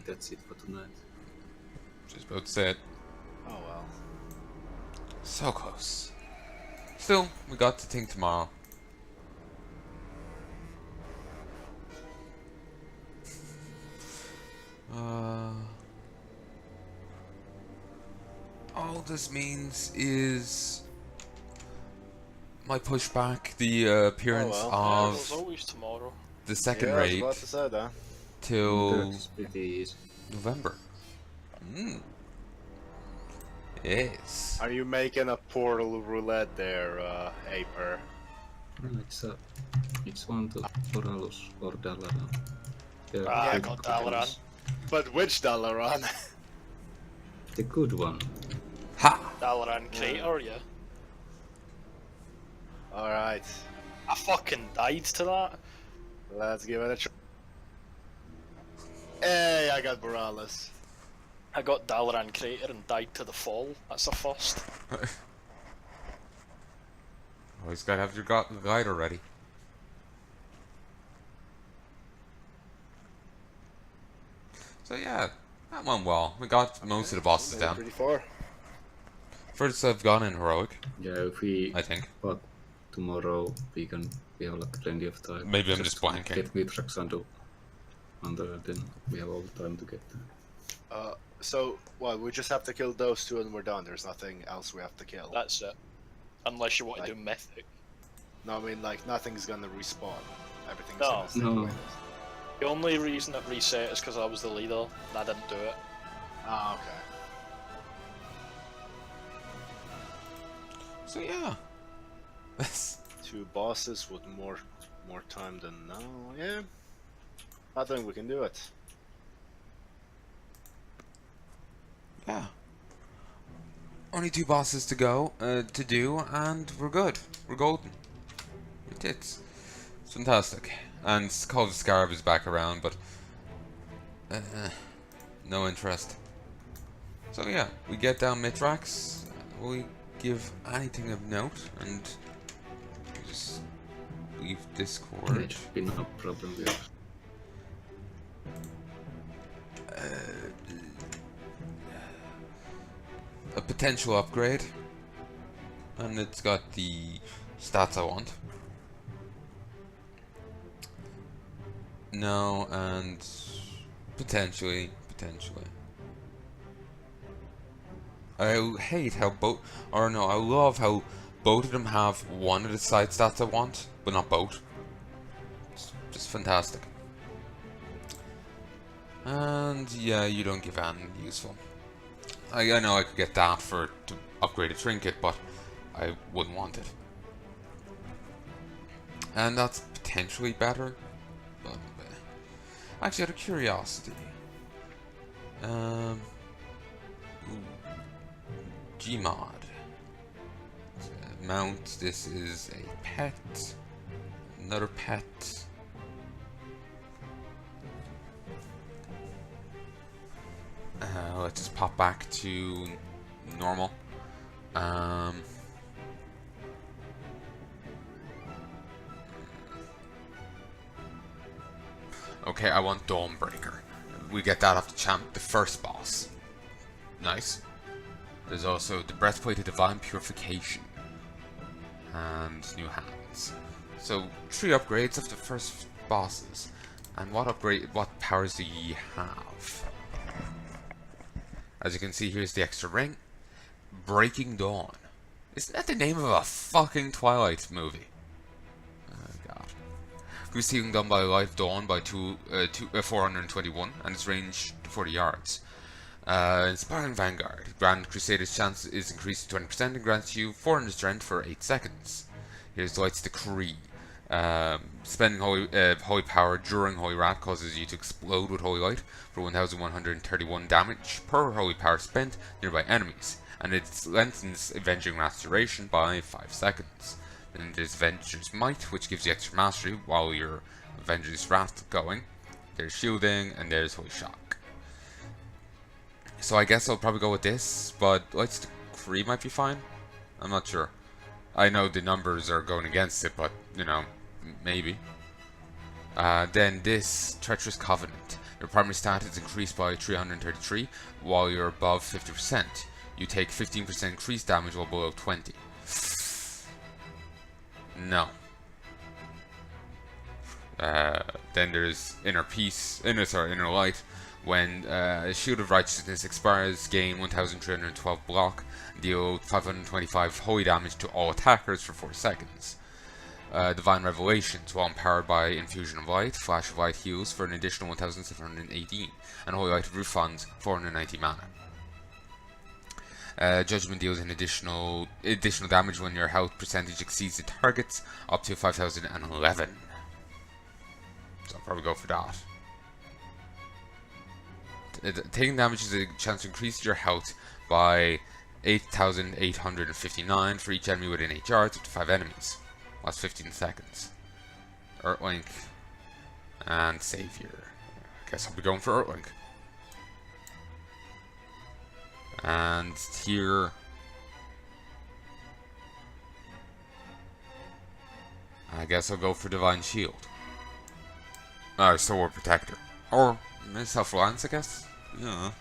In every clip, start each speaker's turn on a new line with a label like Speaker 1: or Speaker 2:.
Speaker 1: that's it for tonight.
Speaker 2: Just about to say it.
Speaker 3: Oh well.
Speaker 2: So close. Still, we got to think tomorrow. All this means is my push back the appearance
Speaker 3: Oh,
Speaker 4: Yeah, there's
Speaker 2: of
Speaker 4: always tomorrow.
Speaker 2: the second
Speaker 3: Yeah, I was
Speaker 2: raid
Speaker 3: about to say that.
Speaker 2: till
Speaker 1: That's pretty easy.
Speaker 2: November. Yes.
Speaker 3: Are you making a portal roulette there, Aper?
Speaker 1: No, it's one to Poralus or Dalaran. There
Speaker 4: Ah, I
Speaker 1: are
Speaker 4: got
Speaker 1: two
Speaker 4: Dalaran.
Speaker 1: portals.
Speaker 3: But which Dalaran?
Speaker 1: The good one.
Speaker 2: Ha!
Speaker 4: Dalaran Crater, yeah.
Speaker 3: Alright,
Speaker 4: I fucking died to that.
Speaker 3: let's give it a try. Hey, I got Borealis.
Speaker 4: I got Dalaran Crater and died to the fall. That's a first.
Speaker 2: Always gotta have your guide already. So yeah, that went well. We got most of the bosses
Speaker 3: Made it
Speaker 2: down.
Speaker 3: pretty far.
Speaker 2: First I've gone in heroic,
Speaker 1: Yeah, if we
Speaker 2: I think.
Speaker 1: but tomorrow we have like plenty of time.
Speaker 2: Maybe I'm just blanking.
Speaker 1: Get Mitrax under then we have all the time to get there.
Speaker 3: So, what, we just have to kill those two and we're done. There's nothing else we have to kill.
Speaker 4: That's it. Unless you want to
Speaker 3: Like-
Speaker 4: do Mythic.
Speaker 3: No, I mean, like, nothing's gonna respawn. Everything's
Speaker 4: No.
Speaker 3: gonna stay
Speaker 1: No.
Speaker 3: the way it is.
Speaker 4: The only reason it reset is because I was the leader and I didn't do it.
Speaker 3: Ah, okay.
Speaker 2: So yeah. That's
Speaker 3: Two bosses with more time than now. Yeah, I think we can do it.
Speaker 2: yeah. Only 2 bosses to go, to do, and we're good. We're golden. We're tits. It's fantastic. And Call of the Scarab is back around, but no interest. So yeah, we get down Mitrax, we give anything of note, and we just leave Discord.
Speaker 1: There should be no problem with
Speaker 2: A potential upgrade, and it's got the stats I want. No, and potentially. I hate how I love how both of them have one of the side stats I want, but not both. It's just fantastic. And yeah, you don't give anything useful. I know I could get that to upgrade a trinket, but I wouldn't want it. And that's potentially better. But actually, out of curiosity, Gmod mount. This is a pet. Another pet. Let's just pop back to normal. Okay, I want Dawnbreaker. We get that off the first boss. Nice. There's also the Breastplate of Divine Purification and New Hands. So 3 upgrades of the first bosses. And what powers do ye have? As you can see, here's the extra ring. Breaking Dawn. Isn't that the name of a fucking Twilight movie? Oh god. Receiving done by Light Dawn by 421 and its range to 40 yards. Inspiring Vanguard. Grand Crusader's chance is increased to 20% and grants you 400 strength for 8 seconds. Here's Light's Decree. Spending holy power during Holy Wrath causes you to explode with Holy Light for 1131 damage per holy power spent nearby enemies, and it lengthens Avenging Wrath's duration by 5 seconds. Then there's Avenger's Might, which gives you extra mastery while your Avenger's Wrath going. There's Shielding, and there's Holy Shock. So I guess I'll probably go with this, but Light's Decree might be fine. I'm not sure. I know the numbers are going against it, but, you know, maybe. Then this Treacherous Covenant. Your primary stat is increased by 333 while you're above 50%. You take 15% increased damage while below 20. No. Then there's Inner Light. When Shield of Righteousness expires, gain 1312 block, deal 525 holy damage to all attackers for 4 seconds. Divine Revelations, while empowered by Infusion of Light, Flash of Light heals for an additional 1718, and Holy Light refunds 490 mana. Judgment deals an additional damage when your health percentage exceeds the target's, up to 5011. So I'll probably go for that. Taking damage is a chance to increase your health by 8,859 for each enemy within 8 yards, up to 5 enemies. Last 15 seconds. Earthlink and Savior. I guess I'll be going for Earthlink. And here, I guess I'll go for Divine Shield. Sword Protector. Or Self-Reliance, I guess? Yeah.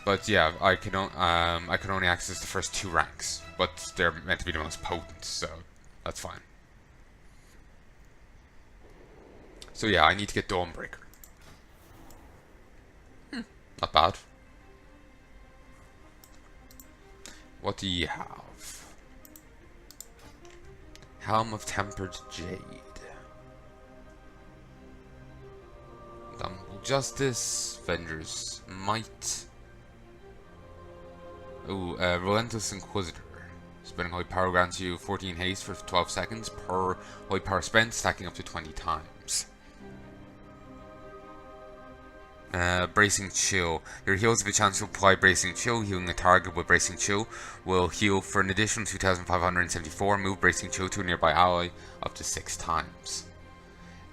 Speaker 2: But yeah, I can only access the first 2 ranks, but they're meant to be the most potent, so that's fine. So yeah, I need to get Dawnbreaker. Not bad. What do you have? Helm of Tempered Jade. Damnable Justice, Venger's Might. Ooh, Relentless Inquisitor. Spending Holy Power grants you 14 haste for 12 seconds per Holy Power spent, stacking up to 20 times. Bracing Chill. Your heals have a chance to apply Bracing Chill. Healing a target with Bracing Chill will heal for an additional 2,574. Move Bracing Chill to a nearby ally up to 6 times.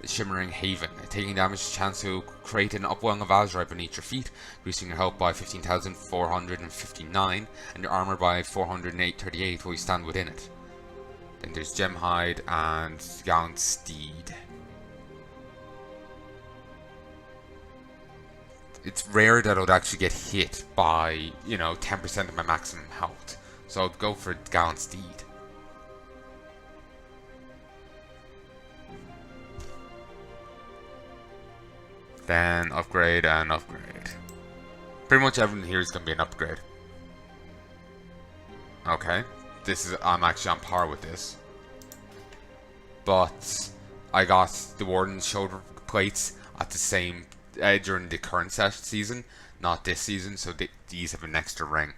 Speaker 2: Shimmering Haven. Taking damage, chance to create an upwelling of Azeroth beneath your feet, increasing your health by 15,459 and your armor by 438 while you stand within it. Then there's Gemhide and Gallant Steed. It's rare that I would actually get hit by, 10% of my maximum health. So I'd go for Gallant Steed. Then upgrade and upgrade. Pretty much everything here is going to be an upgrade. Okay. I'm actually on par with this. But I got the Warden's shoulder plates at the same during the current season, not this season, so these have an extra ring.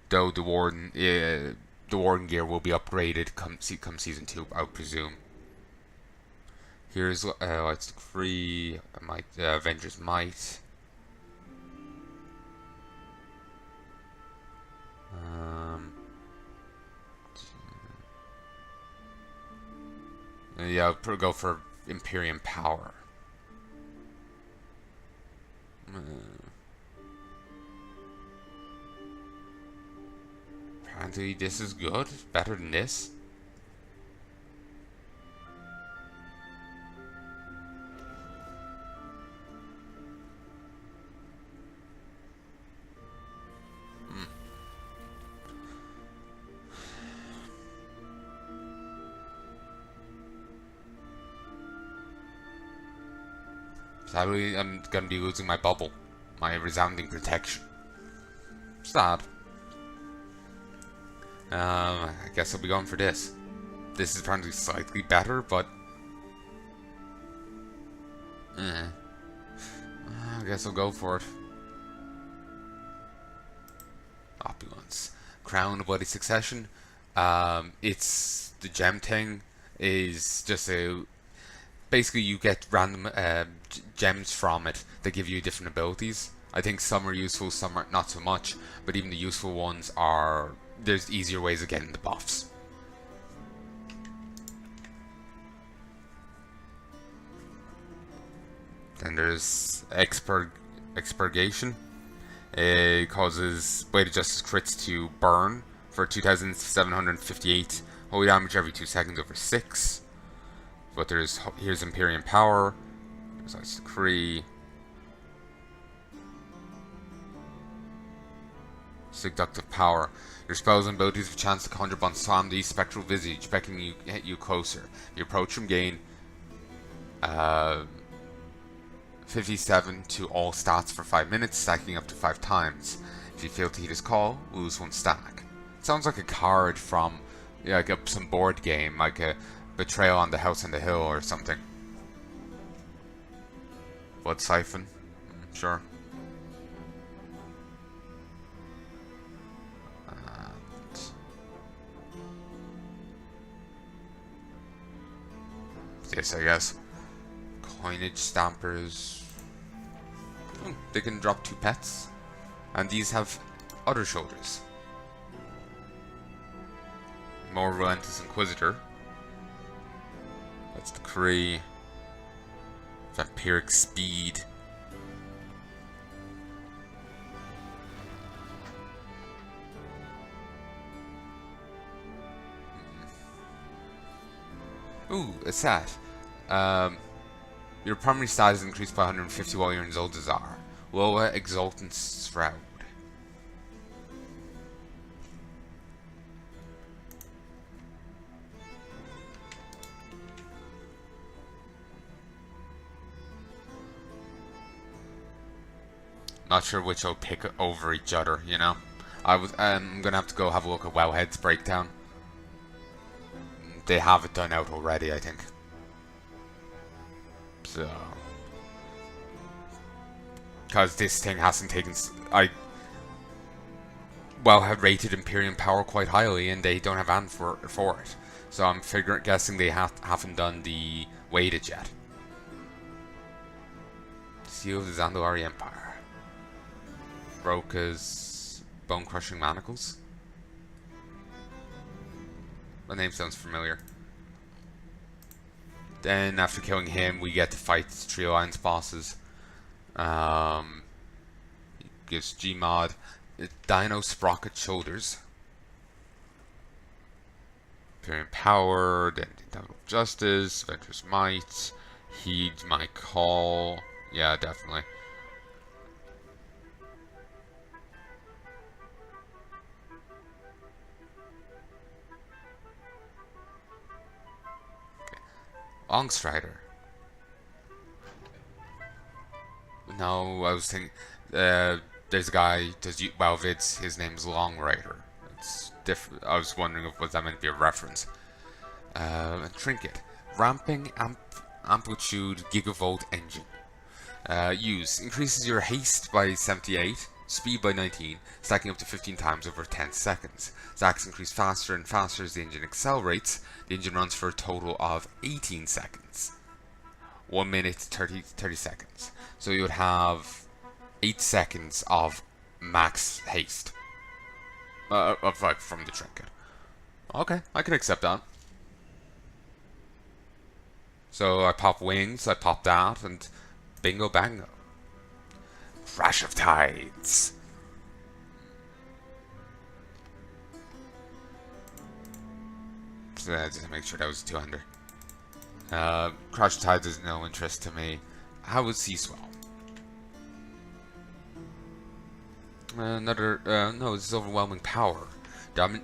Speaker 2: Though the Warden gear will be upgraded come season 2, I would presume. Here's Light's Decree, Venger's Might. Yeah, I'll go for Imperium Power. Apparently this is good, better than this. Sadly, I'm gonna be losing my bubble, my resounding protection. Sad. I guess I'll be going for this. This is apparently slightly better, but I guess I'll go for it. Opulence. Crown of Bloody Succession. It's the gem thing is just basically you get random gems from it that give you different abilities. I think some are useful, some are not so much, but even the useful ones there's easier ways of getting the buffs. Then there's Expurgation. It causes Blade of Justice crits to burn for 2,758 holy damage every 2 seconds over 6. But here's Imperium Power. There's Ice Decree. Seductive Power. Your spells and abilities have a chance to conjure upon Samdi's spectral visage, beckoning you closer. You approach from gain 57 to all stats for 5 minutes, stacking up to 5 times. If you fail to heed his call, lose 1 stack. It sounds like a card from like some board game, like a Betrayal on the House on the Hill or something. Blood Siphon? Sure. This, I guess. Coinage Stampers. They can drop 2 pets. And these have other shoulders. More Relentless Inquisitor. That's the Decree. Vampiric Speed. Ooh, a stat. Your primary stat is increased by 150 while you're in Zoldazar. Loa Exultant Shroud. Not sure which I'll pick over each other, you know. I'm gonna have to go have a look at Wowhead's breakdown. They have it done out already, I think. So, because this thing hasn't taken, Wowhead rated Imperium Power quite highly, and they don't have an for it. So I'm guessing they haven't done the weighted yet. Seal of the Zandalari Empire. Broca's Bone Crushing Manacles. The name sounds familiar. Then after killing him, we get to fight the Trio Alliance bosses. Gives Gmod Dino Sprocket Shoulders. Imperium Power, then Double Justice, Venturous Might, Heed My Call. Yeah, definitely. Longstrider. No, I was thinking. There's a guy does WoW vids. His name's Longrider. It's different. I was wondering if was that meant to be a reference. A trinket. Ramping amplitude gigavolt engine. Use increases your haste by 78, speed by 19, stacking up to 15 times over 10 seconds. Stacks increase faster and faster as the engine accelerates. The engine runs for a total of 18 seconds. 1 minute 30 seconds. So you would have 8 seconds of max haste. From the trinket. Okay, I can accept that. So I pop wings, I pop that, and bingo bango. Crash of Tides. So just to make sure that was 200. Crash of Tides is no interest to me. How was Sea Swell? No, this is Overwhelming Power.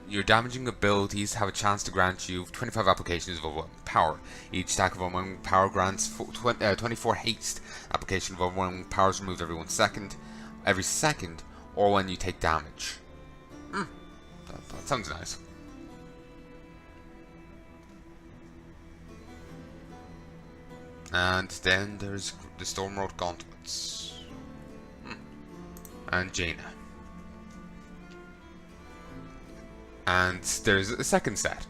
Speaker 2: Your damaging abilities have a chance to grant you 25 applications of Overwhelming Power. Each stack of Overwhelming Power grants 24 haste. Application of Overwhelming Power is removed every second, or when you take damage. That sounds nice. And then there's the Stormlord Gauntlets. And Jaina. And there's a second set.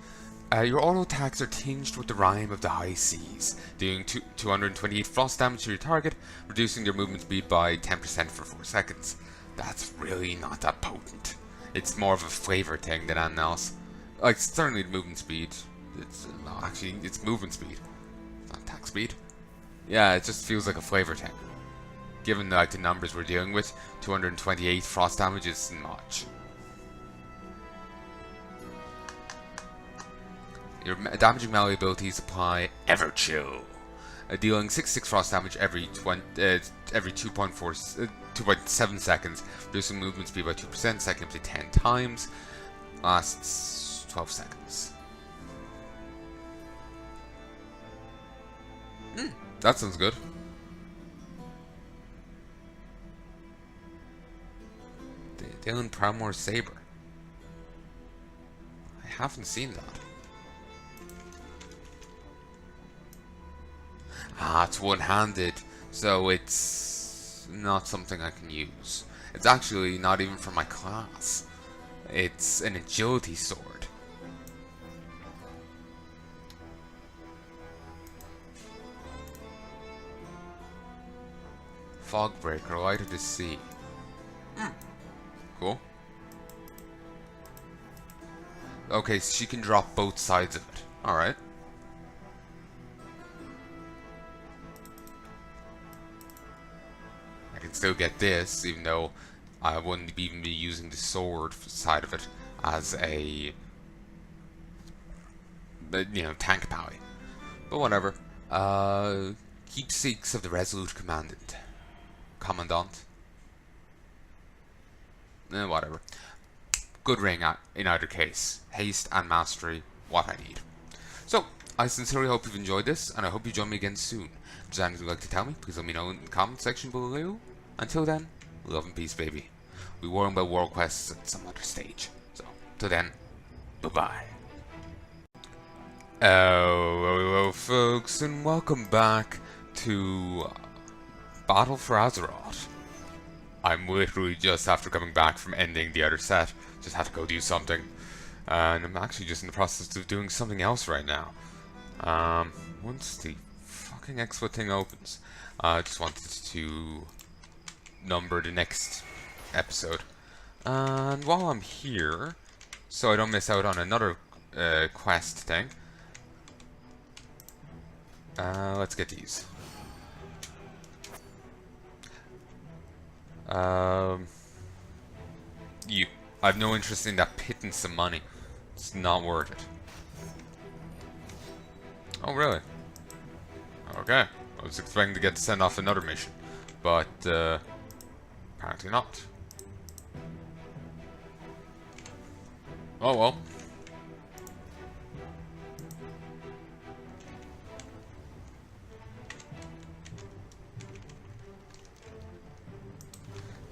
Speaker 2: Your auto attacks are tinged with the rime of the high seas, doing 228 frost damage to your target, reducing their movement speed by 10% for 4 seconds. That's really not that potent. It's more of a flavor thing than anything else. Like, certainly movement speed. It's movement speed. It's not attack speed. Yeah, it just feels like a flavor thing. Given the numbers we're dealing with, 228 frost damage is much. Your damaging melee abilities apply Ever Chill, dealing 6 frost damage every 2.7 seconds, reducing movement speed by 2%, second up to 10 times, lasts 12 seconds. That sounds good. Dalen Proudmore Saber. I haven't seen that. Ah, it's one-handed, so it's not something I can use. It's actually not even for my class. It's an agility sword. Fogbreaker, Light of the Sea. Cool. Okay, so she can drop both sides of it. Alright. I can still get this, even though I wouldn't even be using the sword side of it as a, you know, tank pally. But whatever. Keepsakes of the Resolute Commandant. Whatever. Good ring in either case. Haste and mastery, what I need. So, I sincerely hope you've enjoyed this, and I hope you join me again soon. If there's anything you'd like to tell me, please let me know in the comment section below. Until then, love and peace, baby. We worry about world quests at some other stage. So, till then, bye-bye. Hello, folks, and welcome back to Battle for Azeroth. I'm literally just after coming back from ending the other set. Just had to go do something. And I'm actually just in the process of doing something else right now. Once the fucking expo thing opens, I just wanted to number the next episode. And while I'm here, so I don't miss out on another quest thing, let's get these. I have no interest in that pitting some money. It's not worth it. Oh, really? Okay. I was expecting to get to send off another mission. But, apparently not. Oh well.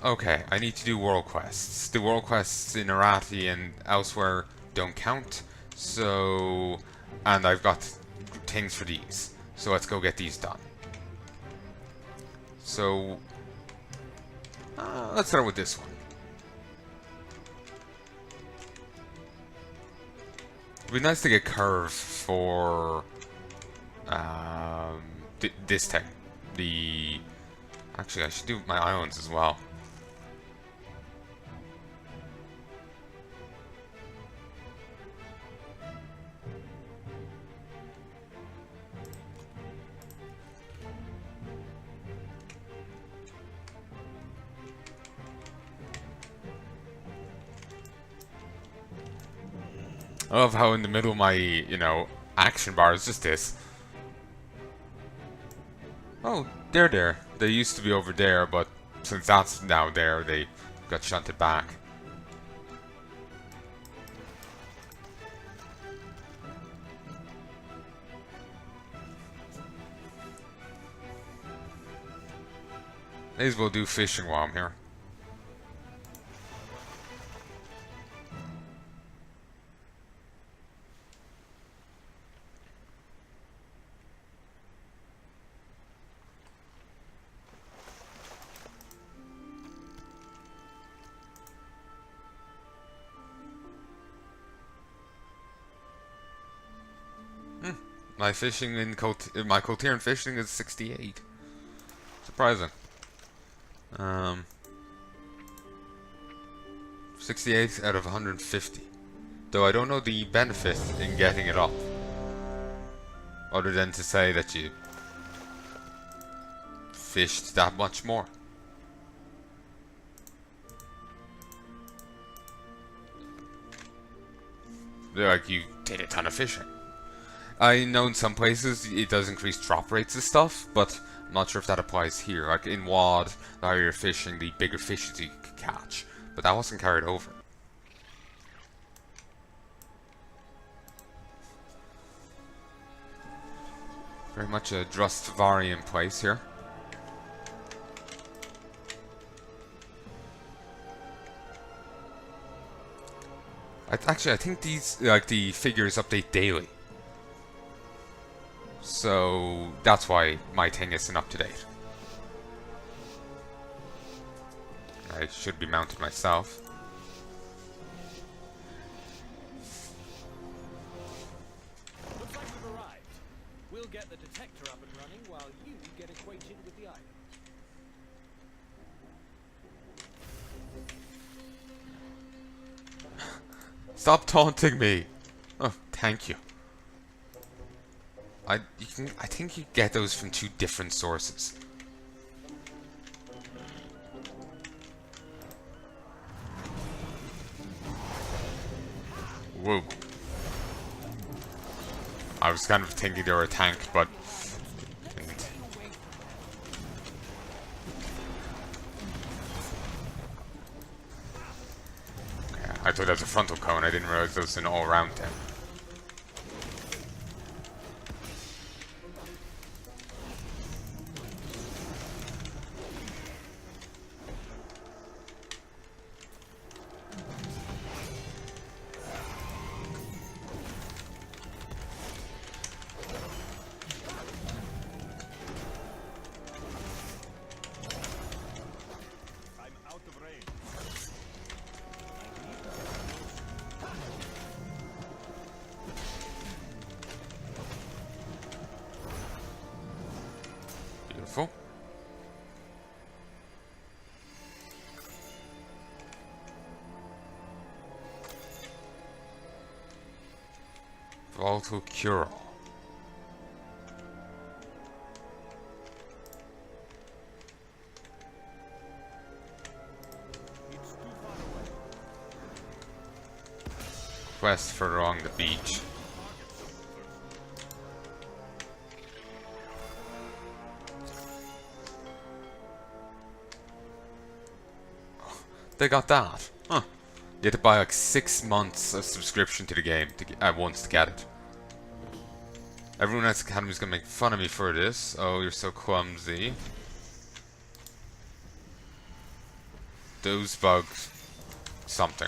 Speaker 2: Okay, I need to do world quests. The world quests in Arati and elsewhere don't count, so... And I've got things for these, so let's go get these done. So... let's start with this one. It'd be nice to get curve for... this thing. The... Actually, I should do my islands as well. I love how in the middle of my, you know, action bar is just this. Oh, they're there. They used to be over there, but since that's now there, they got shunted back. May as well do fishing while I'm here. My fishing in my Cotiran fishing is 68. Surprising. 68 out of 150. Though I don't know the benefit in getting it up. Other than to say that you fished that much more. Like you did a ton of fishing. I know in some places it does increase drop rates and stuff, but I'm not sure if that applies here. Like in WoD, the higher you're fishing, the bigger fishes you could catch. But that wasn't carried over. Very much a Drustvarian place here. Actually, I think these, like, the figures update daily. So that's why my thing isn't up to date. I should be mounted myself.
Speaker 5: Looks like we've arrived. We'll get the detector up and running while you get acquainted with the island.
Speaker 2: Stop taunting me! Oh, thank you. I think you get those from 2 different sources. Whoa. I was kind of thinking they were a tank, but didn't. Okay, I thought that was a frontal cone, I didn't realize there was an all-round thing. Beautiful. Volatile Cure-All. Quest further along the beach. They got that. Huh. You had to buy like 6 months of subscription to the game to at once to get it. Everyone at the academy is gonna make fun of me for this. Oh, you're so clumsy. Those bugs. Something.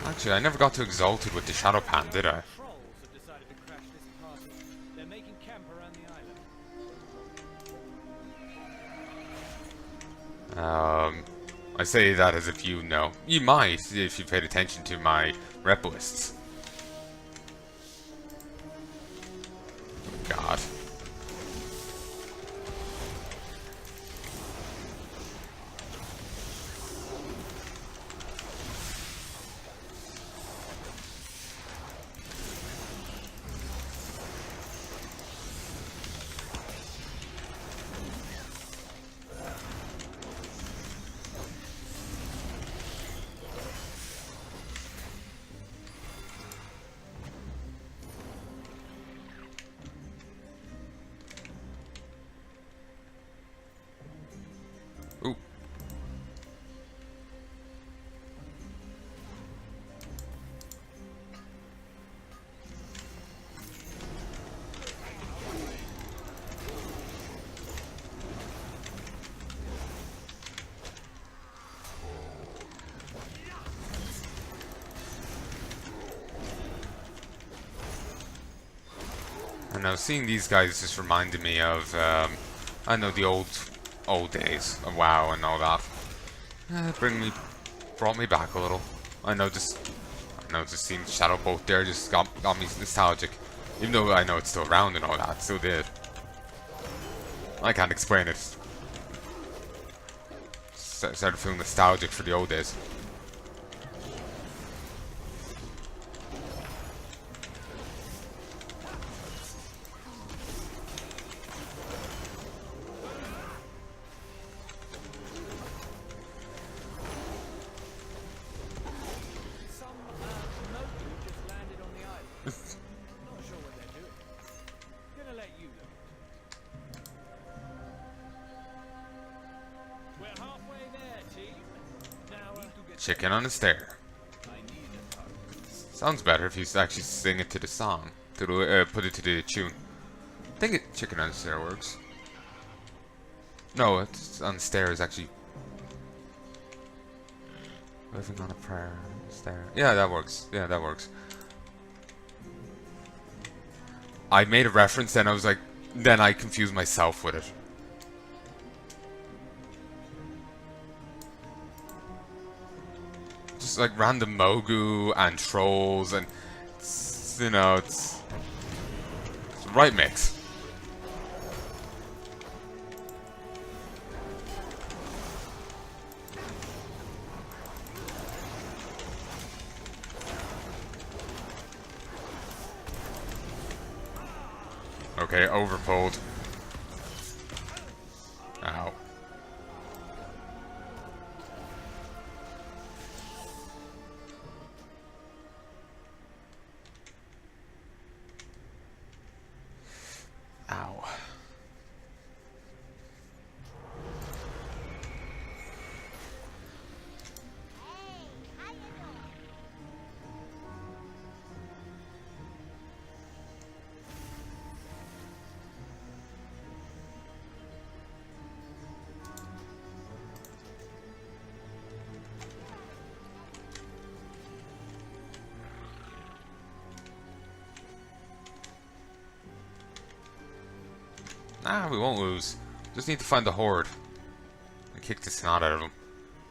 Speaker 2: Actually, I never got to Exalted with the Shadow Pan, did I?
Speaker 5: Trolls have decided to crash this party. They're making camp around the island.
Speaker 2: I say that as if you know. You might, if you paid attention to my rep lists. God. Ooh. And now seeing these guys just reminded me of, I know the old days of WoW and all that. Brought me back a little. I know just seeing Shadow Bolt there just got me nostalgic. Even though I know it's still around and all that, it still did. I can't explain it. Started feeling nostalgic for the old days. Chicken on a stair. Sounds better if you actually sing it to the song. To the, put it to the tune. I think chicken on a stair works. No, it's on the stairs actually. Living on a prayer stair. Yeah, that works. Yeah, that works. I made a reference and I was like, then I confused myself with it. Just like random Mogu and trolls and it's, you know, it's the right mix. Okay, overpulled. Ow. Ow. Nah, we won't lose. Just need to find the horde and kick the snot out of them.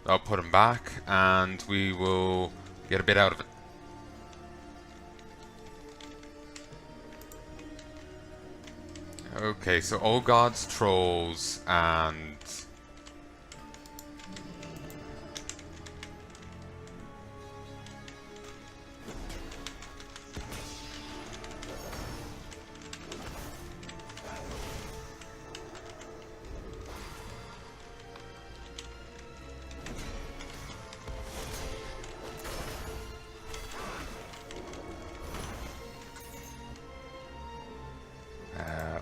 Speaker 2: I'll put him back, and we will get a bit out of it. Okay, so all gods, trolls, and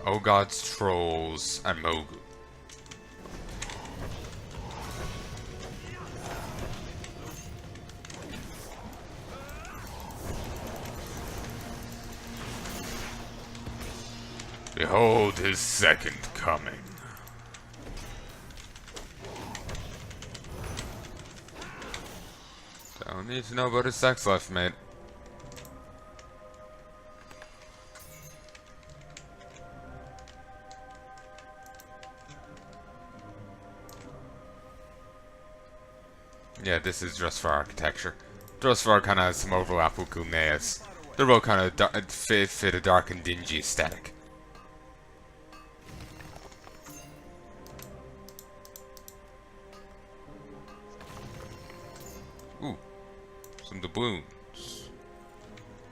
Speaker 2: oh gods, trolls, and Mogu. Behold his second coming. Don't need to know about his sex life, mate. Yeah, this is just for architecture. Just for kind of has some overlap with Gulneas. They're both kind of fit a dark and dingy aesthetic. Ooh, some doubloons.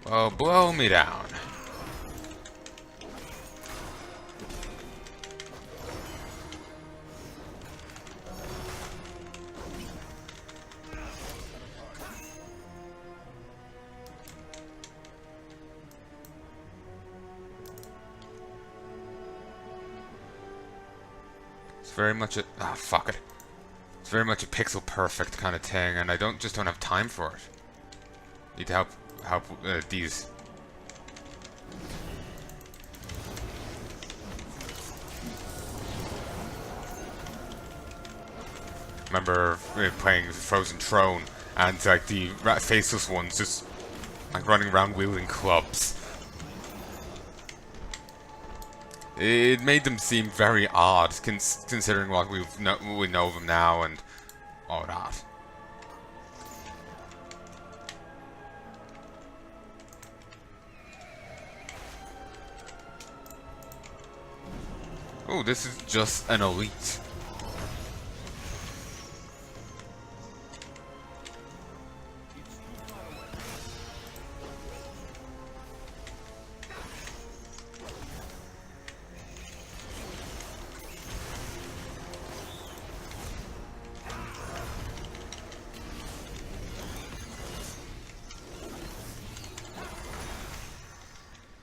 Speaker 2: Well, blow me down. Very much a fuck it. It's very much a pixel perfect kind of thing, and I don't have time for it. Need to help these. Remember playing Frozen Throne, and like the faceless ones just like running around wielding clubs. It made them seem very odd, considering what we know of them now and all that. Oh, this is just an elite.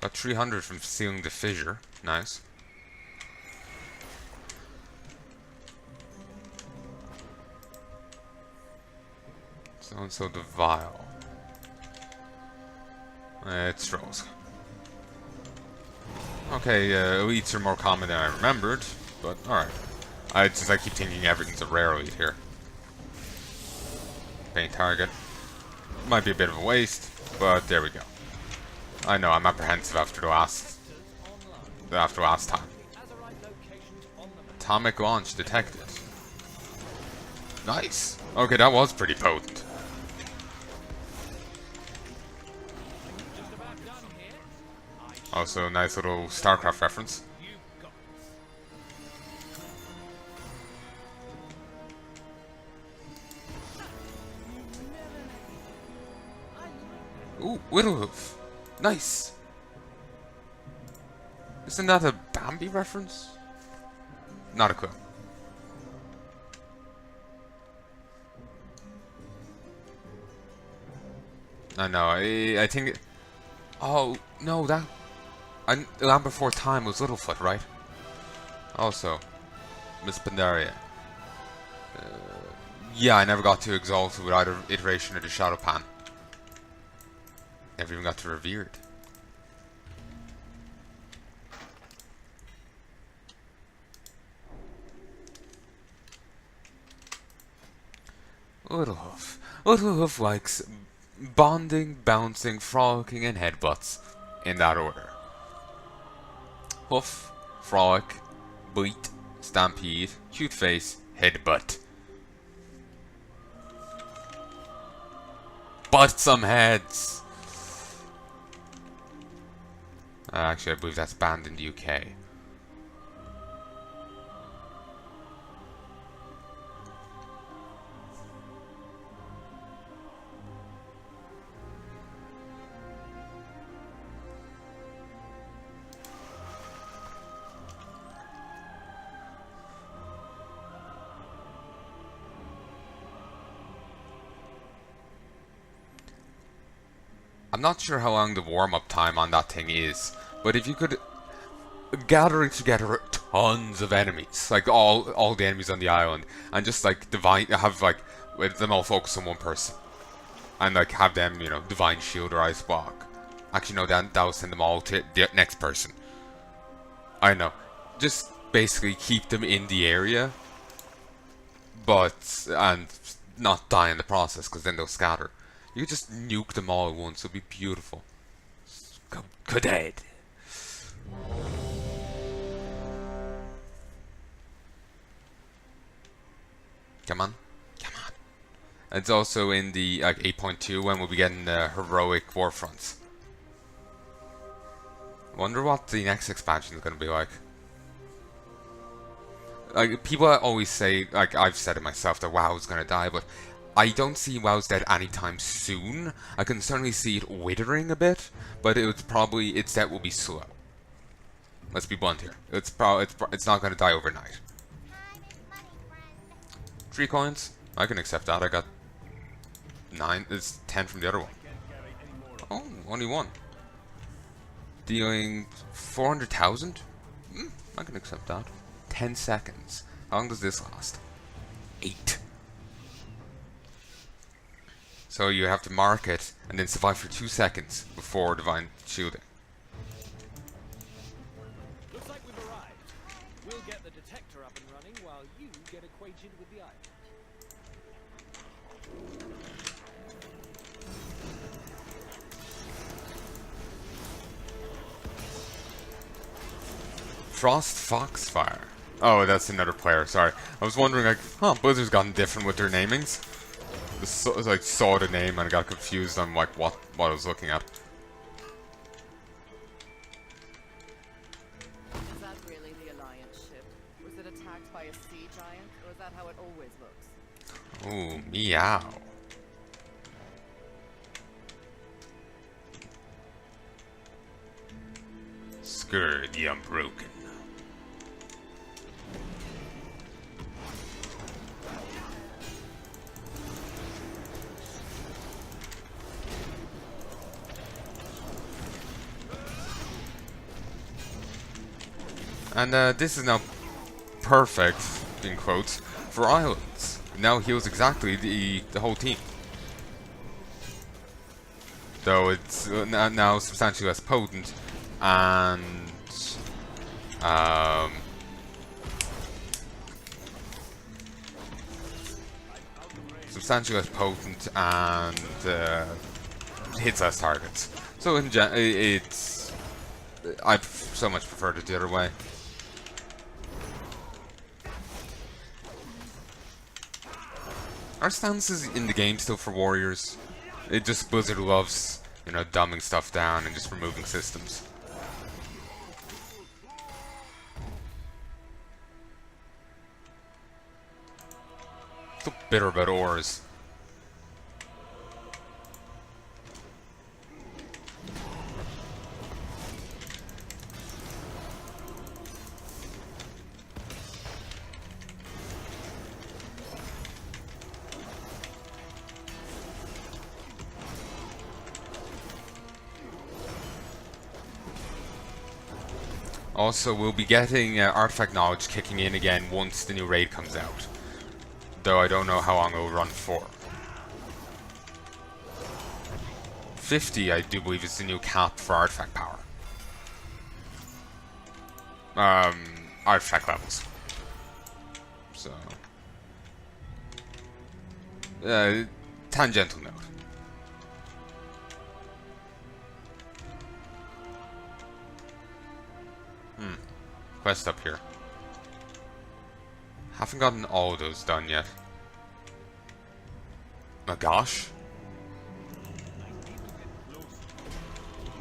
Speaker 2: Got 300 from sealing the fissure. Nice. So the vial. It's Rose. Okay, elites are more common than I remembered, but alright. I keep thinking everything's a rare elite here. Main target. Might be a bit of a waste, but there we go. I know, I'm apprehensive after last time. Atomic launch detected. Nice. Okay, that was pretty potent. Also, nice little StarCraft reference. Ooh, Widowhoof. Nice. Isn't that a Bambi reference? Not a clue. I know, I think... Oh, no, that... The Land Before Time was Littlefoot, right? Also, Miss Pandaria. Yeah, I never got to Exalted with either iteration of the Shadow Pan. Never even got to Revered. Littlehoof. Littlehoof likes bonding, bouncing, frolicking, and headbutts. In that order. Hoof, frolic, bleat, stampede, cute face, headbutt. Butt some heads! Actually, I believe that's banned in the UK. I'm not sure how long the warm-up time on that thing is, but if you could gather together tons of enemies, like all the enemies on the island, and just like with them all focus on one person, and like have them, you know, divine shield or ice block. Actually, no, that will send them all to the next person. I know, just basically keep them in the area, and not die in the process, because then they'll scatter. You could just nuke them all at once, it'll be beautiful. Dead. Come on. Come on. It's also in the 8.2 when we'll be getting heroic warfronts. Wonder what the next expansion is going to be like. Like, people always say, like I've said it myself, that WoW is going to die, but I don't see WoW's dead anytime soon. I can certainly see it withering a bit, but its death will be slow. Let's be blunt here. It's not going to die overnight. 3 coins? I can accept that. I got 9. It's 10 from the other one. Oh, only 1. Dealing 400,000? I can accept that. 10 seconds. How long does this last? 8. So you have to mark it and then survive for 2 seconds before divine shielding.
Speaker 5: Looks like we've arrived. We'll get the detector up and running while you get acquainted with the island.
Speaker 2: Frost Foxfire. Oh, that's another player, sorry. I was wondering, like, Blizzard's gotten different with their namings. I saw the name and I got confused on like what I was looking at.
Speaker 6: Is that really the Alliance ship? Was it attacked by a sea giant, or is that how it always looks?
Speaker 2: Ooh, meow. Scourge the Unbroken. And this is now perfect, in quotes, for islands. Now heals exactly the whole team. though it's now substantially less potent, and substantially less potent and hits less targets. So in it's I so much preferred it the other way. Our stance is in the game still for warriors. It just Blizzard loves, you know, dumbing stuff down and just removing systems. Still bitter about ores. Also, we'll be getting artifact knowledge kicking in again once the new raid comes out. Though I don't know how long it will run for. 50, I do believe, is the new cap for artifact power. Artifact levels. So, tangential note. Quest up here. Haven't gotten all of those done yet. My gosh.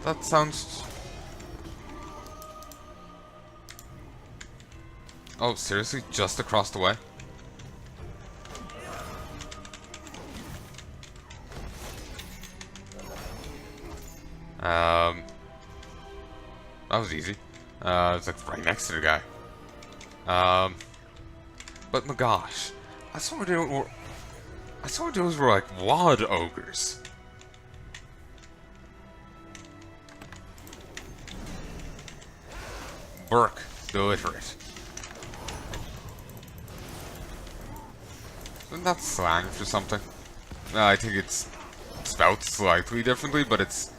Speaker 2: That sounds... Oh, seriously? Just across the way? That was easy. It's like right next to the guy. But my gosh, I swear those were like wad ogres. Burke, the illiterate. Isn't that slang for something? I think it's spelled slightly differently, but it's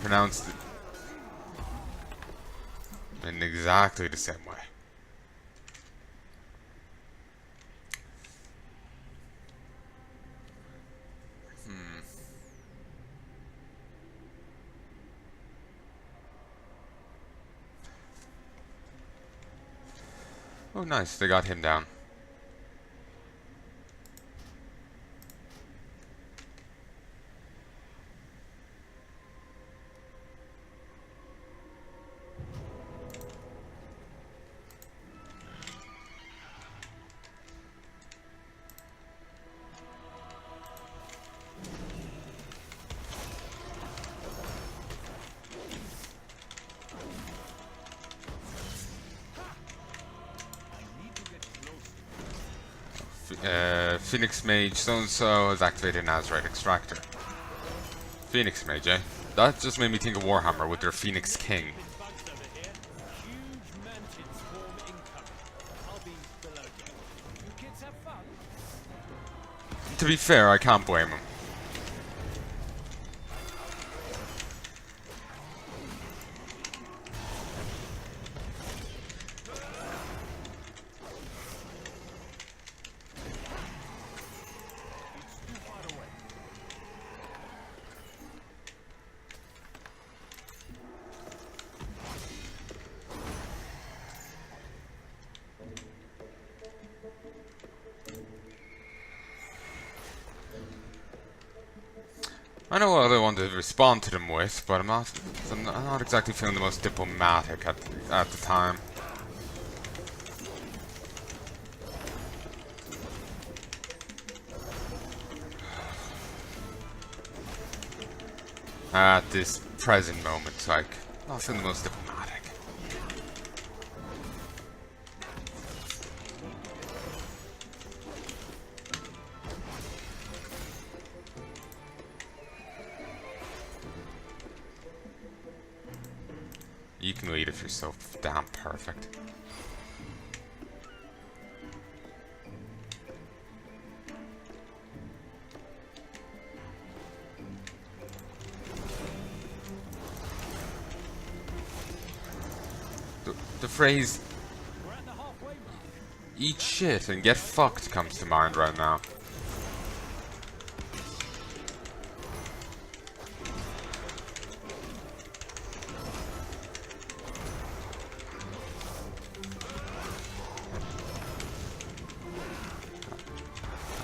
Speaker 2: pronounced in exactly the same way. Oh nice, they got him down. Phoenix Mage so-and-so has activated an Azeroth Extractor. Phoenix Mage, eh? That just made me think of Warhammer with their Phoenix King. To be fair, I can't blame him. I know what I want to respond to them with, but I'm not exactly feeling the most diplomatic at the time. At this present moment, like, not feeling the most diplomatic. You can lead if you're so damn perfect. phrase
Speaker 5: We're at the halfway mark.
Speaker 2: "eat shit and get fucked" comes to mind right now.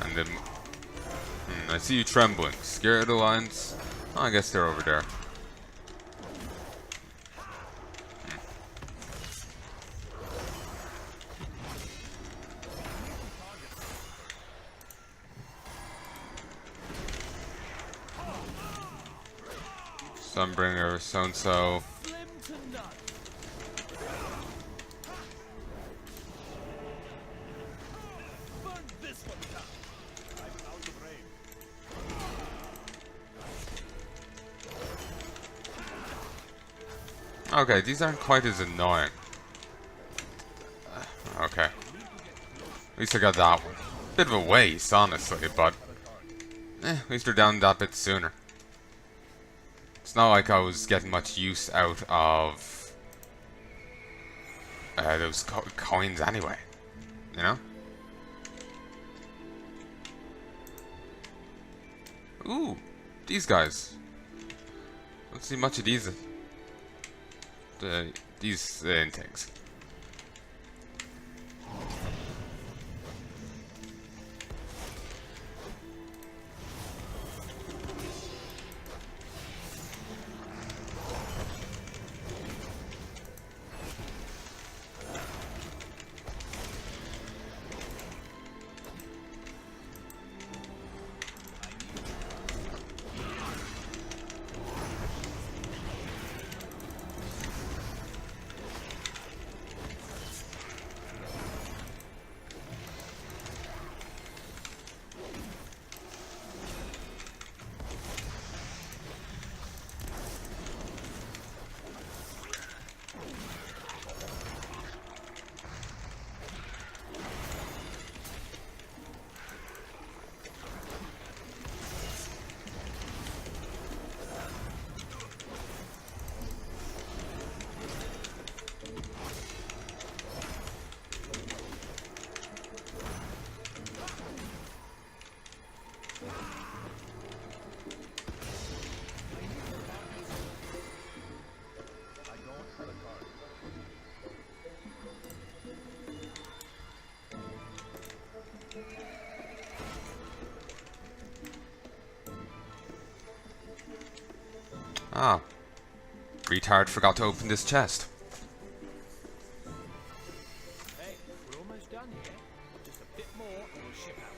Speaker 2: And then I see you trembling. Scared Alliance? Oh, I guess they're over there. Sunbringer, so-and-so.
Speaker 5: Slim to none. Burn this one down. I'm out of range.
Speaker 2: Okay, these aren't quite as annoying. Okay. At least I got that one. Bit of a waste, honestly, but at least they're down that bit sooner. It's not like I was getting much use out of those coins anyway, you know? Ooh, these guys. Don't see much of these intakes. Ah. Retard forgot to open this chest.
Speaker 5: Hey, we're almost done here. Just a bit more and we'll ship out.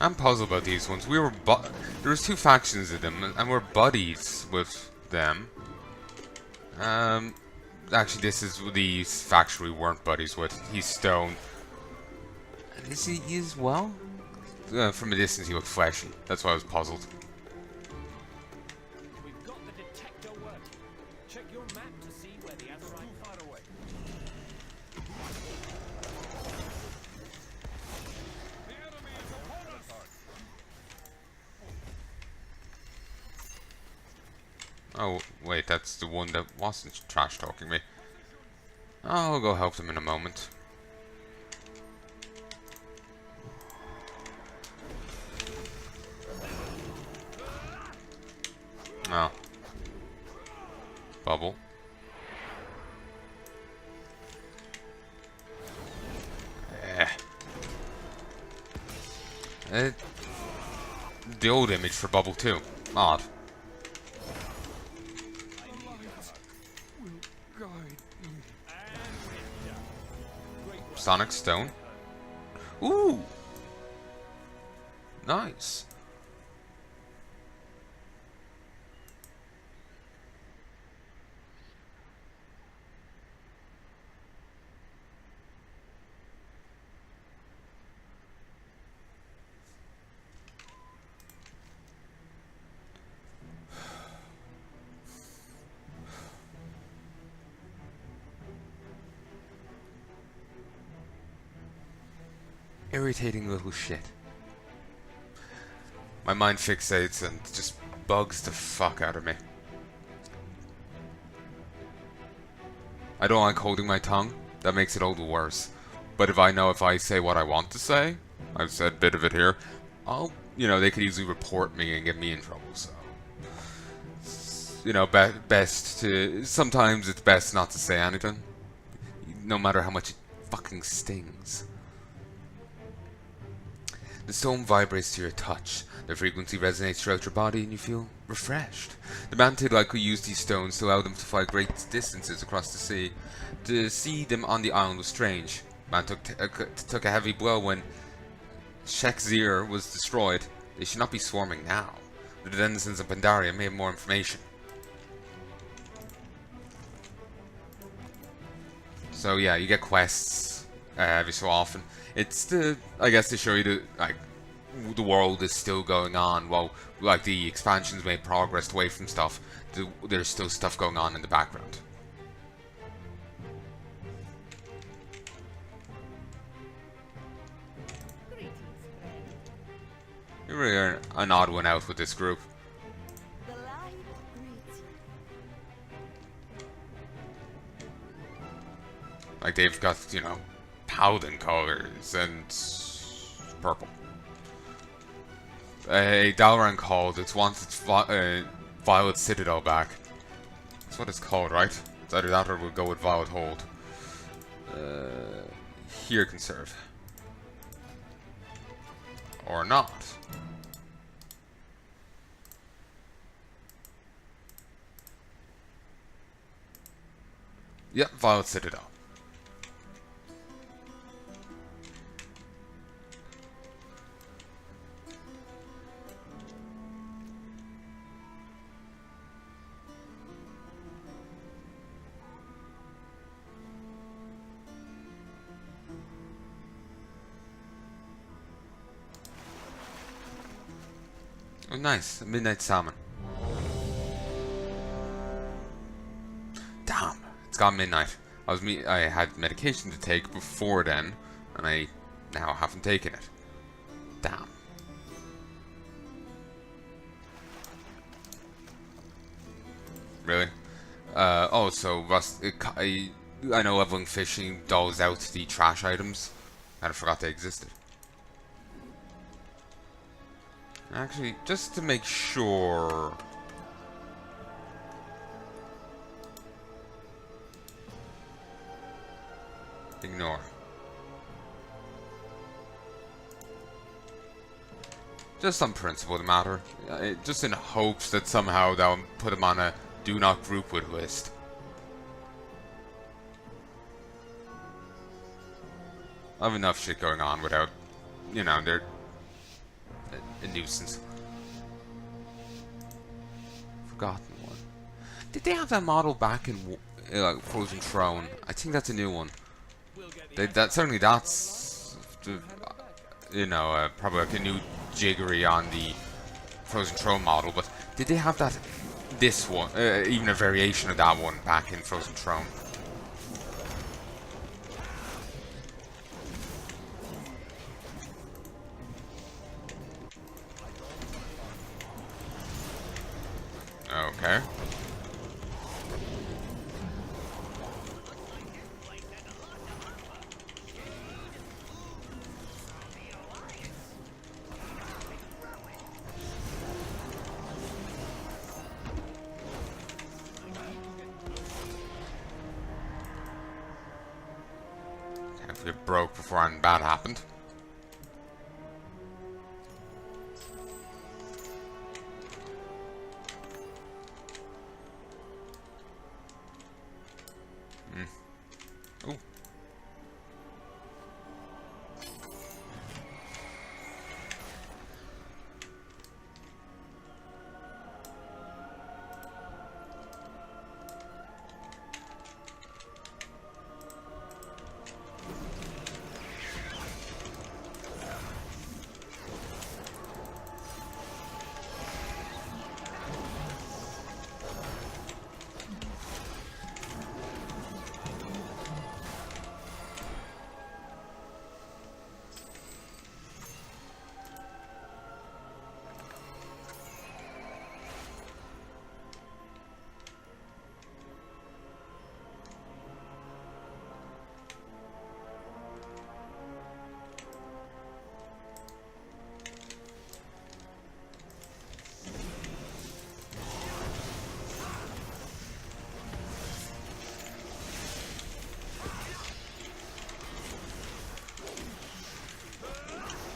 Speaker 2: I'm puzzled about these ones. There was two factions of them, and we're buddies with them. Actually, this is the faction we weren't buddies with. He's stone. And is he as well? From a distance, he looked fleshy. That's why I was puzzled.
Speaker 5: We've got the detector working. Check your map to see where the Azeroth far away. The enemy is upon us.
Speaker 2: Oh, wait, that's the one that wasn't trash talking me. I'll go help them in a moment. Oh. Bubble. The old image for Bubble too. Odd. Sonic Stone. Ooh! Nice. Irritating little shit. My mind fixates and just bugs the fuck out of me. I don't like holding my tongue. That makes it all the worse. But if I say what I want to say, I've said a bit of it here, they could easily report me and get me in trouble, so. Sometimes it's best not to say anything. No matter how much it fucking stings. The stone vibrates to your touch. The frequency resonates throughout your body and you feel refreshed. The mantis likely used these stones to allow them to fly great distances across the sea. To see them on the island was strange. Man took a heavy blow when Shek'Zir was destroyed. They should not be swarming now. The denizens of Pandaria may have more information. So yeah, you get quests every so often. It's I guess to show you the world is still going on. While the expansions made progress away from stuff, there's still stuff going on in the background. You really are an odd one out with this group.
Speaker 6: The light greets you.
Speaker 2: They've got, paladin colors and purple. A Dalaran called. It wants its Violet Citadel back. That's what it's called, right? It's either that or we'll go with Violet Hold. Here conserve. Or not. Yep, Violet Citadel. Oh, nice. A midnight salmon. Damn. It's gone midnight. I had medication to take before then, and I now haven't taken it. Damn. Really? So I know leveling fishing dulls out the trash items. I forgot they existed. Actually, just to make sure... Ignore. Just on principle of the matter. Just in hopes that somehow that will put him on a do not group with list. I have enough shit going on without, they're a nuisance. Forgotten one. Did they have that model back in Frozen Throne? I think that's a new one. That's probably like a new jiggery on the Frozen Throne model. But did they have this one, even a variation of that one back in Frozen Throne? Okay. Have to get broke before anything bad happened. Ooh.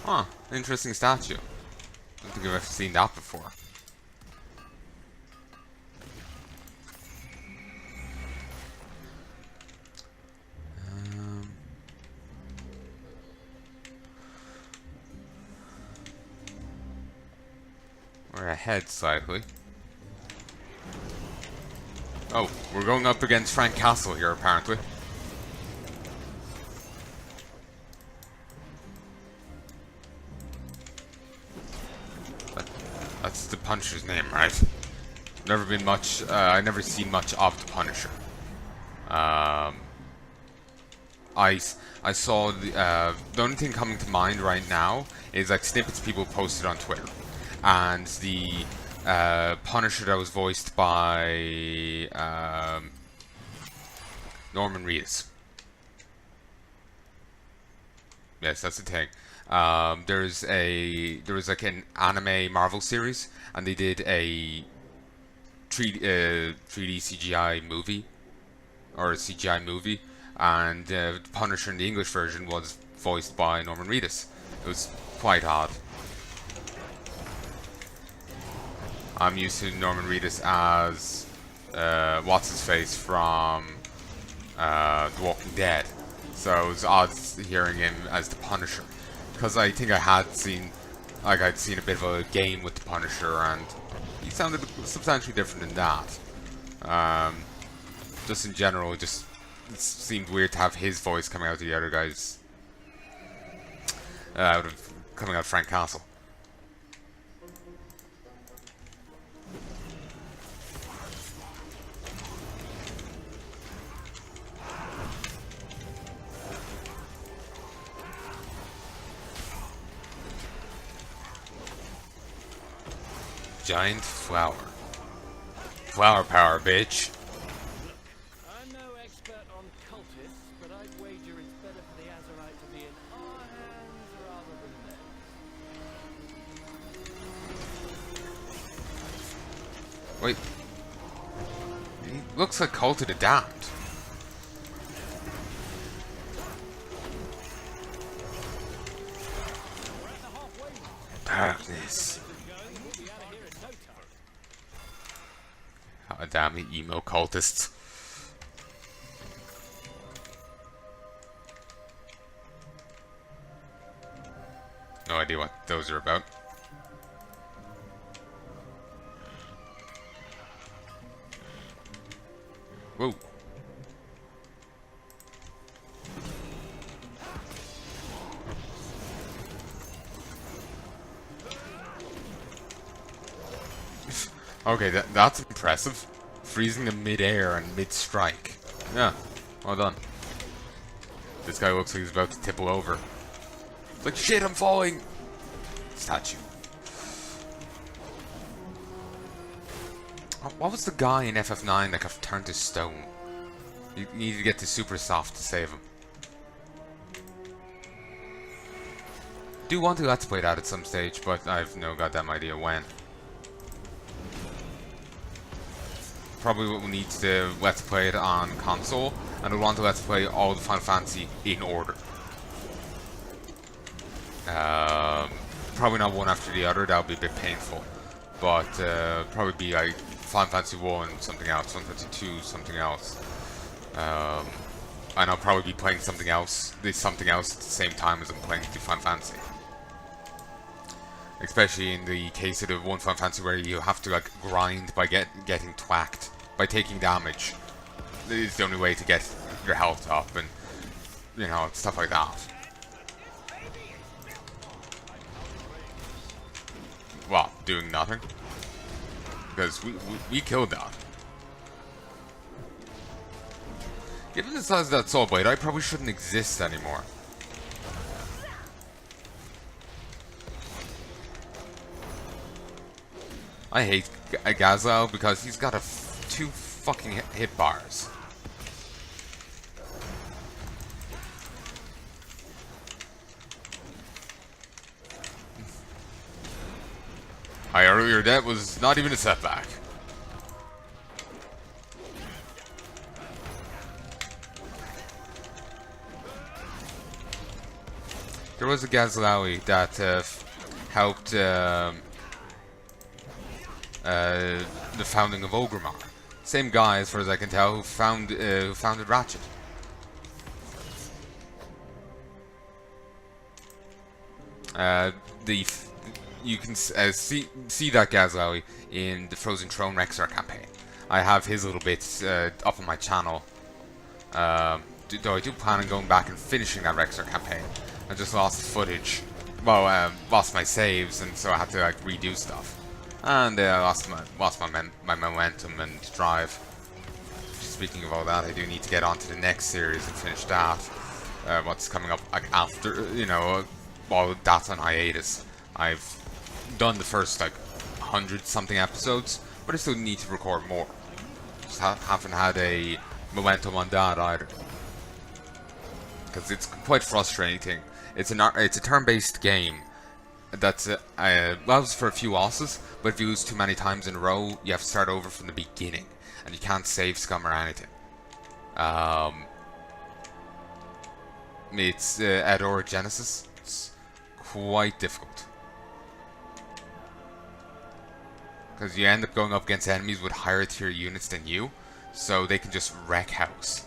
Speaker 2: Huh, interesting statue. I don't think I've ever seen that before. We're ahead slightly. Oh, we're going up against Frank Castle here, apparently. That's the Punisher's name, right? Never been much. I never seen much of the Punisher. I saw the only thing coming to mind right now is like snippets people posted on Twitter, and the Punisher that was voiced by Norman Reedus. Yes, that's the thing. There was like an anime Marvel series, and they did a 3D CGI movie, or a CGI movie, and the Punisher in the English version was voiced by Norman Reedus. It was quite odd. I'm used to Norman Reedus as what's his face from The Walking Dead, so it was odd hearing him as the Punisher, because I think I'd seen a bit of a game with the Punisher, and he sounded substantially different than that. Just in general, it seemed weird to have his voice coming out of the other guys, coming out of Frank Castle. Giant flower. Flower power, bitch.
Speaker 5: I'm no expert on cultists, but I'd wager it's better for the Azeroth to be in our hands rather than theirs.
Speaker 2: Wait. He looks like Cult of the Damned. Darkness. God damn it, emo cultists. No idea what those are about. Whoa. Okay, that's impressive. Freezing them mid-air and mid-strike. Yeah, well done. This guy looks like he's about to tipple over. It's like, shit, I'm falling! Statue. What was the guy in FF9 that got turned to stone? You needed to get to super soft to save him. Do want to let's play that at some stage, but I've no goddamn idea when. Probably we'll need to let's play it on console, and we'll want to let's play all the Final Fantasy in order. Probably not one after the other, that would be a bit painful. But probably be like Final Fantasy 1 something else, Final Fantasy 2 something else. And I'll probably be playing something else at the same time as I'm playing the Final Fantasy. Especially in the case of the one Final Fantasy where you have to like grind by getting twacked, by taking damage. It's the only way to get your health up, and you know, stuff like that. Well, doing nothing, because we killed that. Given the size of that Soul Blade, I probably shouldn't exist anymore. I hate Gazelle because he's got 2 fucking hit bars. Earlier that was not even a setback. There was a Gazlawi that helped the founding of Ogremar. Same guy, as far as I can tell, who founded Ratchet. You can see that Gazlawi in the Frozen Throne Rexar campaign. I have his little bits up on my channel. Though I do plan on going back and finishing that Rexar campaign. I just lost footage. Well, lost my saves, and so I had to like redo stuff. And I lost my momentum and drive. Speaking of all that, I do need to get on to the next series and finish that. What's coming up like after, you know, while that's on hiatus. I've done the first like 100-something episodes, but I still need to record more. Just haven't had a momentum on that either, because it's quite frustrating. It's a turn-based game that allows for a few losses, but if you lose too many times in a row, you have to start over from the beginning, and you can't save scum or anything. It's at Orogenesis. It's quite difficult, because you end up going up against enemies with higher tier units than you, so they can just wreck house.